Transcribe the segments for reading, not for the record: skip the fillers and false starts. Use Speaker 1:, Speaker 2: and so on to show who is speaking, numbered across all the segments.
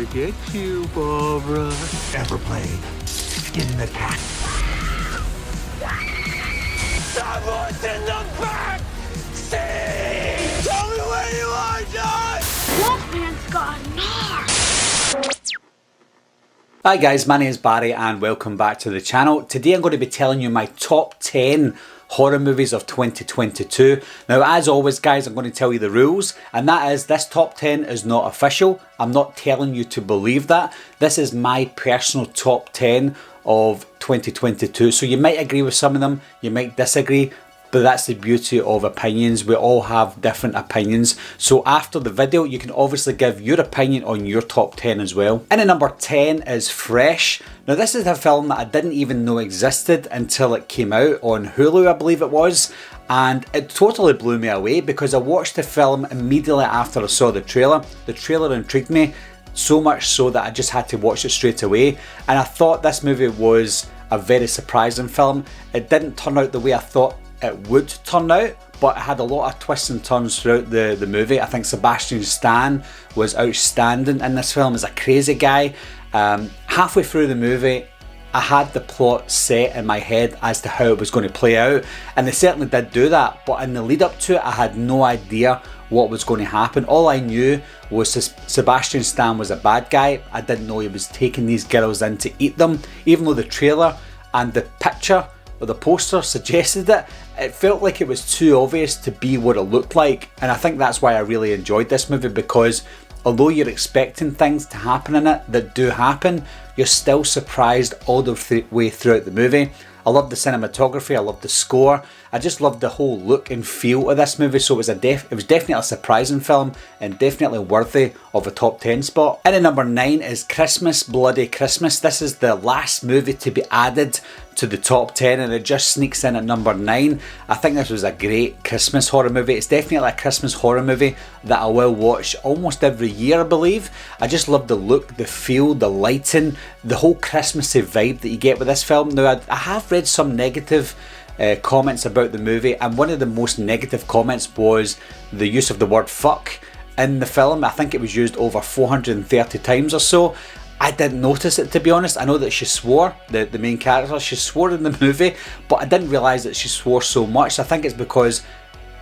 Speaker 1: gonna get you, Barbara.
Speaker 2: Ever played Skin the Cat?
Speaker 1: Someone's in the back seat! Tell me where you are, John!
Speaker 3: Wolfman's got Nards!
Speaker 4: Hi guys, my name is Barry and welcome back to the channel. Today I'm going to be telling you my top 10 horror movies of 2022. Now as always guys, I'm going to tell you the rules, and that is this top 10 is not official. I'm not telling you to believe that. This is my personal top 10 of 2022. So you might agree with some of them, you might disagree, but that's the beauty of opinions. We all have different opinions. So after the video, you can obviously give your opinion on your top 10 as well. And at number 10 is Fresh. Now this is a film that I didn't even know existed until it came out on Hulu, I believe it was. And it totally blew me away because I watched the film immediately after I saw the trailer. The trailer intrigued me so much so that I just had to watch it straight away. And I thought this movie was a very surprising film. It didn't turn out the way I thought it would turn out, but it had a lot of twists and turns throughout the movie. I think Sebastian Stan was outstanding in this film as a crazy guy. Halfway through the movie, I had the plot set in my head as to how it was going to play out, and they certainly did do that, but in the lead up to it, I had no idea what was going to happen. All I knew was Sebastian Stan was a bad guy. I didn't know he was taking these girls in to eat them, even though the trailer and the picture or the poster suggested it. It felt like it was too obvious to be what it looked like, and I think that's why I really enjoyed this movie, because although you're expecting things to happen in it that do happen, you're still surprised all the way throughout the movie. I love the cinematography, I love the score, I just loved the whole look and feel of this movie, so it was definitely a surprising film and definitely worthy of a top 10 spot. And at number 9 is Christmas Bloody Christmas. This is the last movie to be added to the top 10 and it just sneaks in at number 9. I think this was a great Christmas horror movie. It's definitely a Christmas horror movie that I will watch almost every year, I believe. I just love the look, the feel, the lighting, the whole Christmassy vibe that you get with this film. Now I have read some negative comments about the movie, and one of the most negative comments was the use of the word fuck in the film. I think it was used over 430 times or so. I didn't notice it, to be honest. I know that she swore, the main character, she swore in the movie, but I didn't realise that she swore so much. I think it's because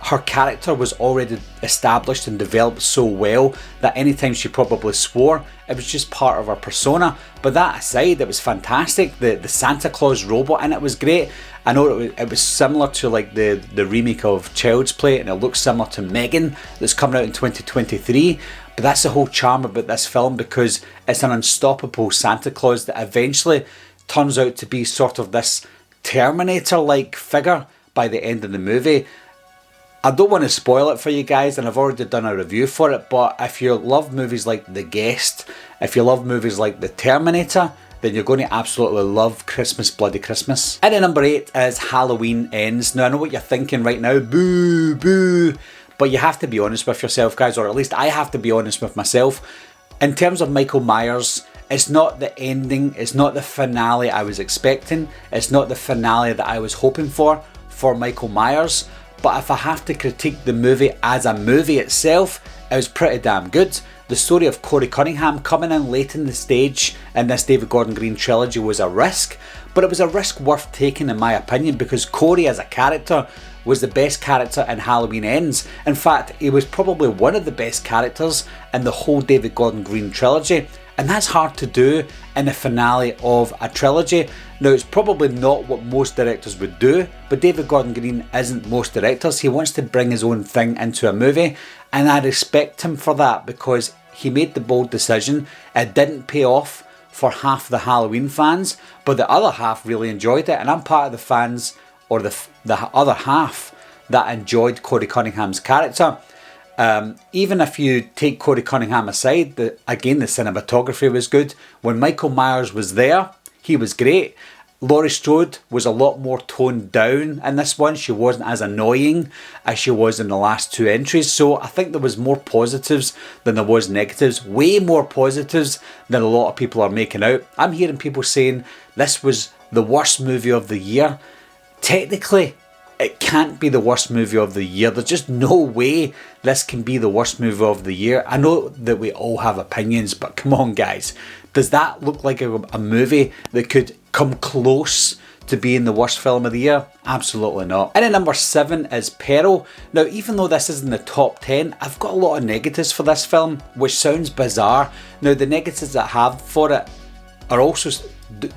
Speaker 4: her character was already established and developed so well that anytime she probably swore, it was just part of her persona. But that aside, it was fantastic. The Santa Claus robot in it was great. I know it was similar to like the remake of Child's Play, and it looks similar to Megan that's coming out in 2023. But that's the whole charm about this film, because it's an unstoppable Santa Claus that eventually turns out to be sort of this Terminator-like figure by the end of the movie. I don't want to spoil it for you guys, and I've already done a review for it, but if you love movies like The Guest, if you love movies like The Terminator, then you're going to absolutely love Christmas Bloody Christmas. And at number 8 is Halloween Ends. Now I know what you're thinking right now, boo, boo. But you have to be honest with yourself guys, or at least I have to be honest with myself. In terms of Michael Myers, it's not the ending, it's not the finale I was expecting, it's not the finale that I was hoping for Michael Myers. But if I have to critique the movie as a movie itself, it was pretty damn good. The story of Corey Cunningham coming in late in the stage in this David Gordon Green trilogy was a risk, but it was a risk worth taking in my opinion, because Corey as a character was the best character in Halloween Ends. In fact, he was probably one of the best characters in the whole David Gordon Green trilogy, and that's hard to do in the finale of a trilogy. Now it's probably not what most directors would do, but David Gordon Green isn't most directors. He wants to bring his own thing into a movie, and I respect him for that, because he made the bold decision. It didn't pay off for half the Halloween fans, but the other half really enjoyed it, and I'm part of the fans, or the other half, that enjoyed Corey Cunningham's character. Even if you take Corey Cunningham aside, again the cinematography was good. When Michael Myers was there, he was great. Laurie Strode was a lot more toned down in this one. She wasn't as annoying as she was in the last two entries. So I think there was more positives than there was negatives. Way more positives than a lot of people are making out. I'm hearing people saying this was the worst movie of the year. Technically, it can't be the worst movie of the year. There's just no way this can be the worst movie of the year. I know that we all have opinions, but come on guys, does that look like a movie that could come close to being the worst film of the year? Absolutely not. And at number 7 is Peril. Now, even though this isn't the top 10, I've got a lot of negatives for this film, which sounds bizarre. Now, the negatives that I have for it are also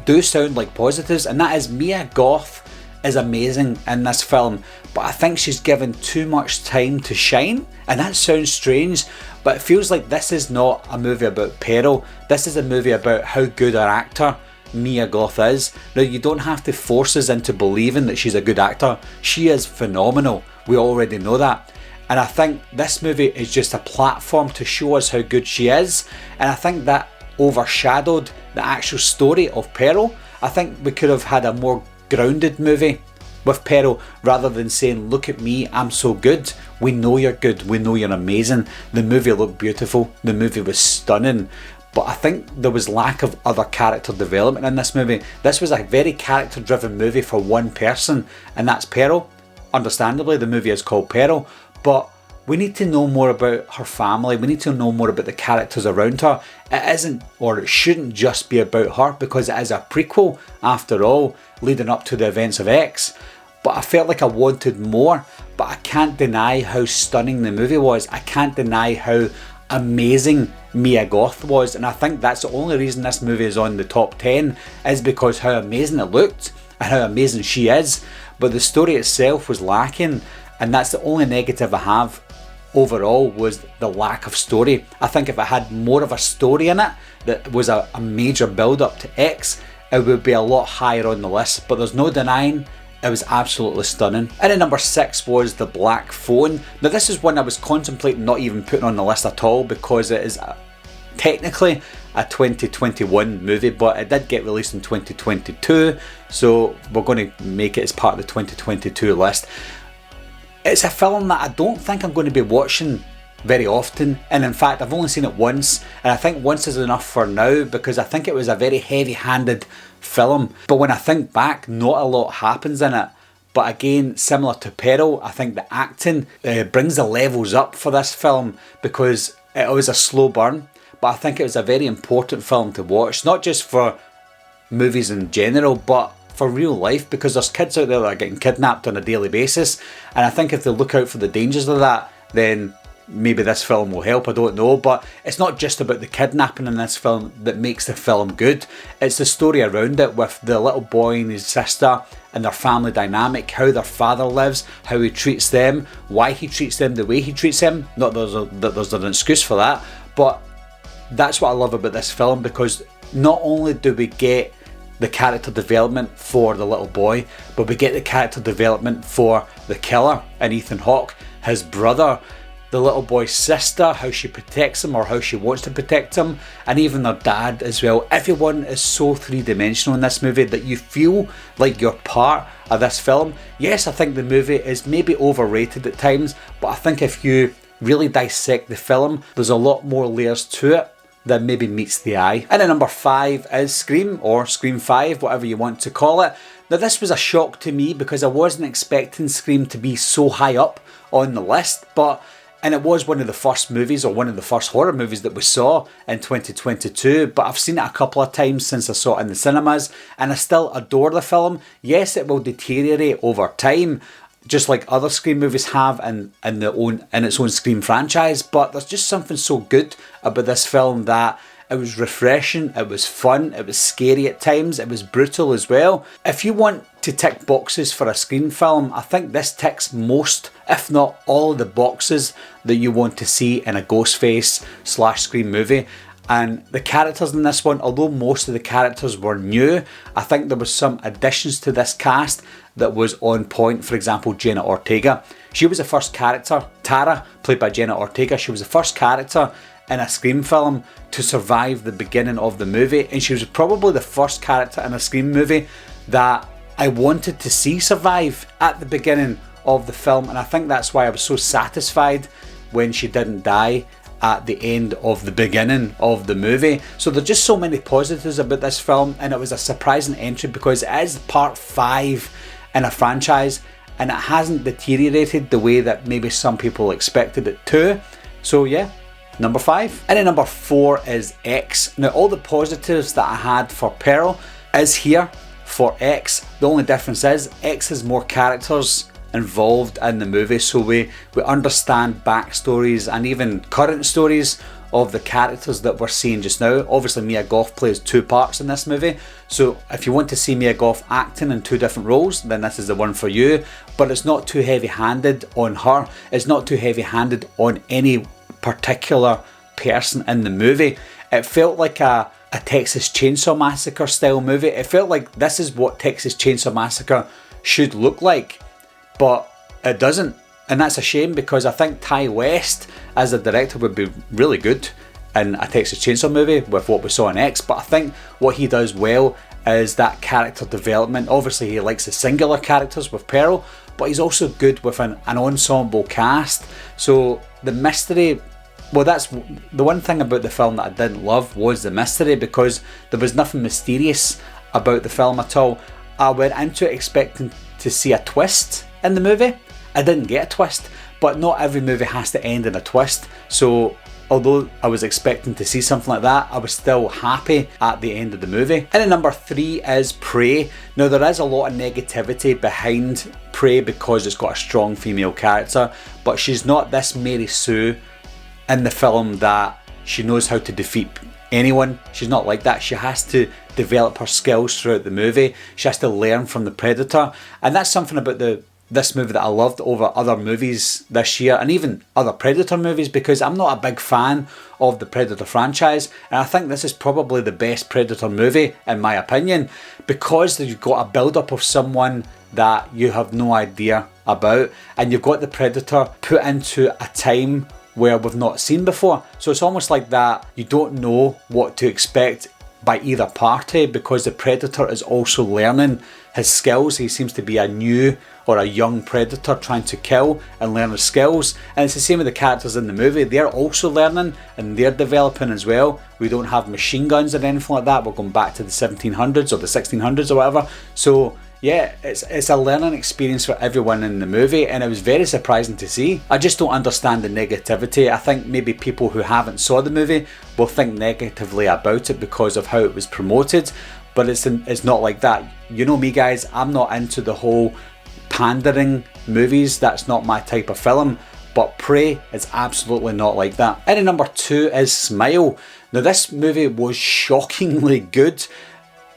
Speaker 4: do sound like positives, and that is Mia Goth is amazing in this film, but I think she's given too much time to shine, and that sounds strange, but it feels like this is not a movie about Peril. This is a movie about how good an actor Mia Goth is. Now, you don't have to force us into believing that she's a good actor. She is phenomenal. We already know that. And I think this movie is just a platform to show us how good she is, and I think that overshadowed the actual story of Peril. I think we could have had a more grounded movie with Peril, rather than saying, look at me, I'm so good. We know you're good, we know you're amazing. The movie looked beautiful, the movie was stunning, but I think there was lack of other character development in this movie. This was a very character driven movie for one person, and that's Peril. Understandably, the movie is called Peril, but we need to know more about her family. We need to know more about the characters around her. It isn't, or it shouldn't just be about her, because it is a prequel after all, leading up to the events of X. But I felt like I wanted more, but I can't deny how stunning the movie was. I can't deny how amazing Mia Goth was, and I think that's the only reason this movie is on the top 10, is because how amazing it looked and how amazing she is. But the story itself was lacking, and that's the only negative I have overall, was the lack of story. I think if it had more of a story in it that was a major build up to X, it would be a lot higher on the list, but there's no denying it was absolutely stunning. And at number 6 was The Black Phone. Now, this is one I was contemplating not even putting on the list at all, because it is technically a 2021 movie, but it did get released in 2022, so we're going to make it as part of the 2022 list. It's a film that I don't think I'm going to be watching very often, and in fact I've only seen it once, and I think once is enough for now, because I think it was a very heavy-handed film. But when I think back, not a lot happens in it. But again, similar to Peril, I think the acting brings the levels up for this film, because it was a slow burn, but I think it was a very important film to watch, not just for movies in general, but for real life, because there's kids out there that are getting kidnapped on a daily basis, and I think if they look out for the dangers of that, then maybe this film will help. I don't know, but it's not just about the kidnapping in this film that makes the film good. It's the story around it, with the little boy and his sister and their family dynamic, how their father lives, how he treats them, why he treats them the way he treats them. Not that there's an excuse for that, but that's what I love about this film, because not only do we get the character development for the little boy, but we get the character development for the killer and Ethan Hawke, his brother, the little boy's sister, how she protects him or how she wants to protect him, and even their dad as well. Everyone is so three-dimensional in this movie that you feel like you're part of this film. Yes, I think the movie is maybe overrated at times, but I think if you really dissect the film, there's a lot more layers to it that maybe meets the eye. And at number 5 is Scream, or Scream 5, whatever you want to call it. Now, this was a shock to me, because I wasn't expecting Scream to be so high up on the list, and it was one of the first movies, or one of the first horror movies that we saw in 2022, but I've seen it a couple of times since I saw it in the cinemas, and I still adore the film. Yes, it will deteriorate over time, just like other Scream movies have in its own Scream franchise, but there's just something so good about this film that it was refreshing, it was fun, it was scary at times, it was brutal as well. If you want to tick boxes for a Scream film, I think this ticks most, if not all, of the boxes that you want to see in a Ghostface / Scream movie. And the characters in this one, although most of the characters were new, I think there was some additions to this cast that was on point. For example, Jenna Ortega. She was the first character, Tara, played by Jenna Ortega, she was the first character in a Scream film to survive the beginning of the movie, and she was probably the first character in a Scream movie that I wanted to see survive at the beginning of the film, and I think that's why I was so satisfied when she didn't die at the end of the beginning of the movie. So there's just so many positives about this film, and it was a surprising entry because it is part 5 in a franchise, and it hasn't deteriorated the way that maybe some people expected it to. So yeah, number 5. And then number 4 is X. Now all the positives that I had for Peril is here for X. The only difference is X has more characters involved in the movie, so we understand backstories and even current stories of the characters that we're seeing just now. Obviously Mia Goth plays 2 parts in this movie, so if you want to see Mia Goth acting in 2 different roles, then this is the one for you. But it's not too heavy-handed on her, it's not too heavy-handed on any particular person in the movie. It felt like a Texas Chainsaw Massacre style movie. It felt like this is what Texas Chainsaw Massacre should look like, but it doesn't. And that's a shame, because I think Ty West as a director would be really good in a Texas Chainsaw movie with what we saw in X. But I think what he does well is that character development. Obviously he likes the singular characters with Peril, but he's also good with an ensemble cast. So the mystery, well, that's the one thing about the film that I didn't love, was the mystery, because there was nothing mysterious about the film at all. I went into it expecting to see a twist in the movie. I didn't get a twist, but not every movie has to end in a twist. So although I was expecting to see something like that, I was still happy at the end of the movie. And then number 3 is Prey. Now there is a lot of negativity behind Prey because it's got a strong female character, but she's not this Mary Sue in the film that she knows how to defeat anyone. She's not like that. She has to develop her skills throughout the movie. She has to learn from the Predator, and that's something about this movie that I loved over other movies this year, and even other Predator movies, because I'm not a big fan of the Predator franchise, and I think this is probably the best Predator movie in my opinion, because you've got a build up of someone that you have no idea about, and you've got the Predator put into a time where we've not seen before. So it's almost like that you don't know what to expect by either party, because the Predator is also learning his skills. He seems to be a new or a young Predator trying to kill and learn his skills, and it's the same with the characters in the movie. They're also learning and they're developing as well. We don't have machine guns or anything like that. We're going back to the 1700s or the 1600s or whatever. So yeah, it's a learning experience for everyone in the movie, and it was very surprising to see. I just don't understand the negativity. I think maybe people who haven't saw the movie will think negatively about it because of how it was promoted, but it's not like that. You know me guys, I'm not into the whole pandering movies. That's not my type of film, but Prey is absolutely not like that. And then number 2 is Smile. Now this movie was shockingly good.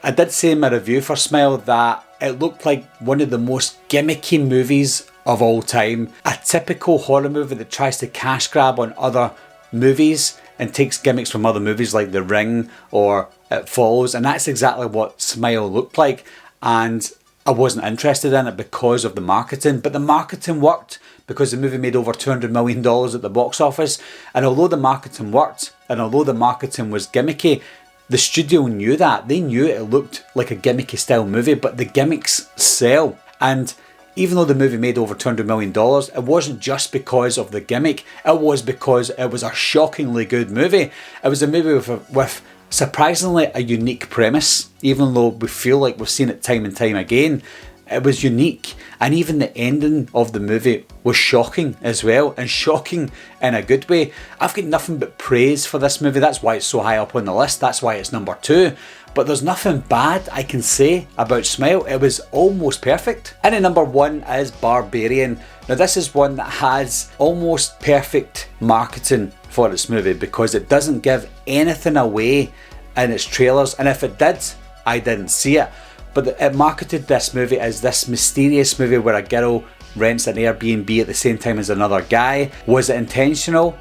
Speaker 4: I did say in my review for Smile that it looked like one of the most gimmicky movies of all time. A typical horror movie that tries to cash grab on other movies and takes gimmicks from other movies like The Ring or It Follows, and that's exactly what Smile looked like. And I wasn't interested in it because of the marketing, but the marketing worked because the movie made over $200 million at the box office. And although the marketing worked, and although the marketing was gimmicky, the studio knew that. They knew it looked like a gimmicky style movie, but the gimmicks sell. And even though the movie made over $200 million, it wasn't just because of the gimmick, it was because it was a shockingly good movie. It was a movie with surprisingly a unique premise, even though we feel like we've seen it time and time again. It was unique, and even the ending of the movie was shocking as well, and shocking in a good way. I've got nothing but praise for this movie. That's why it's so high up on the list. That's why it's number 2. But there's nothing bad I can say about Smile. It was almost perfect. And then number 1 is Barbarian. Now this is one that has almost perfect marketing for its movie, because it doesn't give anything away in its trailers, and if it did, I didn't see it. But it marketed this movie as this mysterious movie where a girl rents an Airbnb at the same time as another guy. Was it intentional?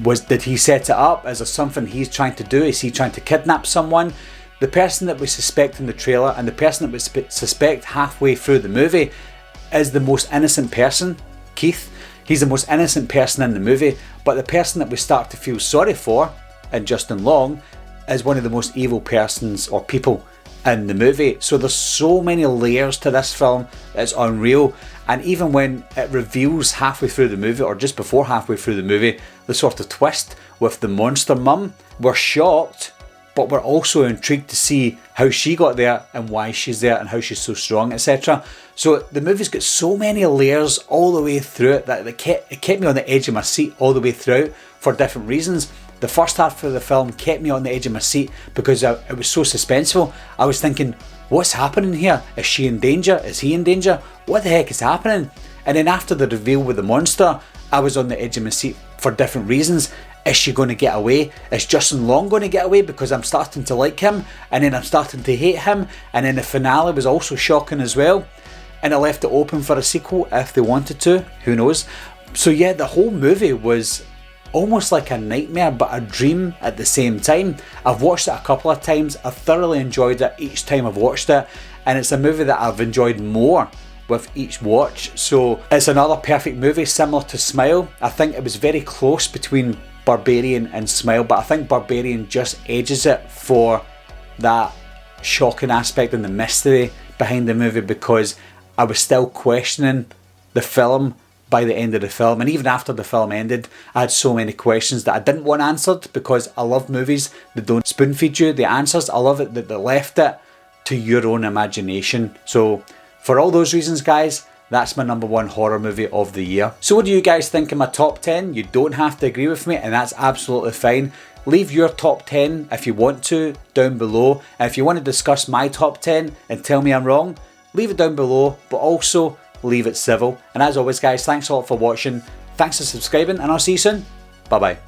Speaker 4: Did he set it up? Is there something he's trying to do? Is he trying to kidnap someone? The person that we suspect in the trailer and the person that we suspect halfway through the movie is the most innocent person, Keith. He's the most innocent person in the movie, but the person that we start to feel sorry for, in Justin Long, is one of the most evil persons or people in the movie. So there's so many layers to this film, it's unreal. And even when it reveals halfway through the movie, or just before halfway through the movie, the sort of twist with the monster mum, we're shocked, but we're also intrigued to see how she got there and why she's there and how she's so strong, etc. So the movie's got so many layers all the way through it that it kept me on the edge of my seat all the way throughout for different reasons. The first half of the film kept me on the edge of my seat because it was so suspenseful. I was thinking, what's happening here? Is she in danger? Is he in danger? What the heck is happening? And then after the reveal with the monster, I was on the edge of my seat for different reasons. Is she going to get away? Is Justin Long going to get away? Because I'm starting to like him, and then I'm starting to hate him, and then the finale was also shocking as well. And I left it open for a sequel if they wanted to, who knows. So yeah, the whole movie was almost like a nightmare but a dream at the same time. I've watched it a couple of times, I've thoroughly enjoyed it each time I've watched it, and it's a movie that I've enjoyed more with each watch. So it's another perfect movie similar to Smile. I think it was very close between Barbarian and Smile, but I think Barbarian just edges it for that shocking aspect and the mystery behind the movie, because I was still questioning the film by the end of the film, and even after the film ended I had so many questions that I didn't want answered, because I love movies that don't spoon feed you the answers. I love it that they left it to your own imagination. So for all those reasons, guys, that's my number one horror movie of the year. So what do you guys think of my top 10? You don't have to agree with me, and that's absolutely fine. Leave your top 10 if you want to down below, and if you want to discuss my top 10 and tell me I'm wrong, leave it down below, but also leave it civil. And as always, guys, thanks a lot for watching, thanks for subscribing, and I'll see you soon. Bye bye.